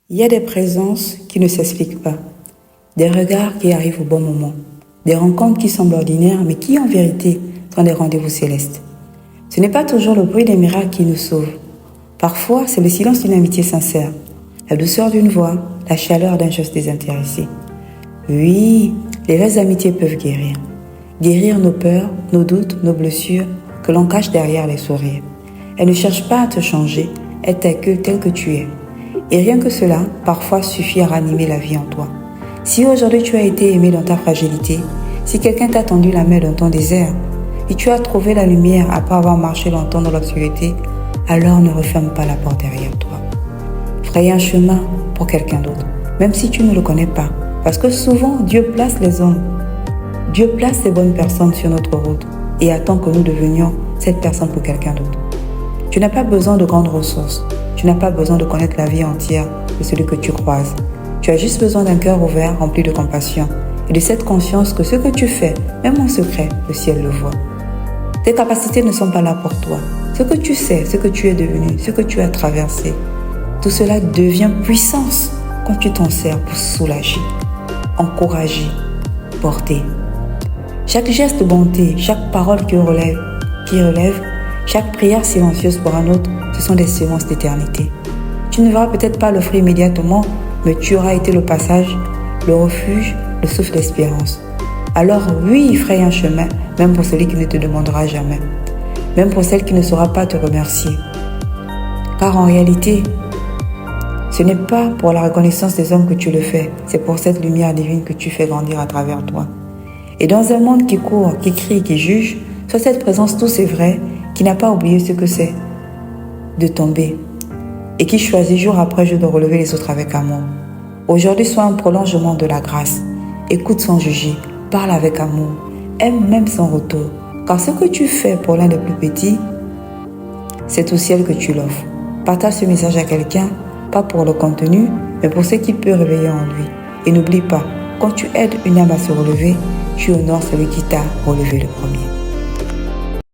Il y a des présences qui ne s'expliquent pas, des regards qui arrivent au bon moment, des rencontres qui semblent ordinaires mais qui en vérité sont des rendez-vous célestes. Ce n'est pas toujours le bruit des miracles qui nous sauve. Parfois, c'est le silence d'une amitié sincère, la douceur d'une voix, la chaleur d'un geste désintéressé. Oui, les vraies amitiés peuvent guérir. Guérir nos peurs, nos doutes, nos blessures que l'on cache derrière les sourires. Elles ne cherchent pas à te changer, elles t'accueillent tel que tu es. Et rien que cela, parfois, suffit à ranimer la vie en toi. Si aujourd'hui tu as été aimé dans ta fragilité, si quelqu'un t'a tendu la main dans ton désert, et tu as trouvé la lumière après avoir marché longtemps dans l'obscurité, alors ne referme pas la porte derrière toi. Fraye un chemin pour quelqu'un d'autre, même si tu ne le connais pas. Parce que souvent, Dieu place les hommes. Dieu place les bonnes personnes sur notre route et attend que nous devenions cette personne pour quelqu'un d'autre. Tu n'as pas besoin de grandes ressources. Tu n'as pas besoin de connaître la vie entière de celui que tu croises. Tu as juste besoin d'un cœur ouvert, rempli de compassion et de cette conscience que ce que tu fais, même en secret, le ciel le voit. Tes capacités ne sont pas là pour toi. Ce que tu sais, ce que tu es devenu, ce que tu as traversé, tout cela devient puissance quand tu t'en sers pour soulager, encourager, porter. Chaque geste de bonté, chaque parole qui relève, chaque prière silencieuse pour un autre, ce sont des semences d'éternité. Tu ne verras peut-être pas le fruit immédiatement, mais tu auras été le passage, le refuge, le souffle d'espérance. Alors oui, fraye un chemin, même pour celui qui ne te demandera jamais, même pour celle qui ne saura pas te remercier. Car en réalité, ce n'est pas pour la reconnaissance des hommes que tu le fais, c'est pour cette lumière divine que tu fais grandir à travers toi. Et dans un monde qui court, qui crie, qui juge, sois cette présence douce et vraie qui n'a pas oublié ce que c'est de tomber et qui choisit jour après jour de relever les autres avec amour. Aujourd'hui, sois un prolongement de la grâce. Écoute sans juger, parle avec amour, aime même sans retour. Car ce que tu fais pour l'un des plus petits, c'est au ciel que tu l'offres. Partage ce message à quelqu'un, pas pour le contenu, mais pour ce qu'il peut réveiller en lui. Et n'oublie pas, quand tu aides une âme à se relever, tu honores celui qui t'a relevé le premier.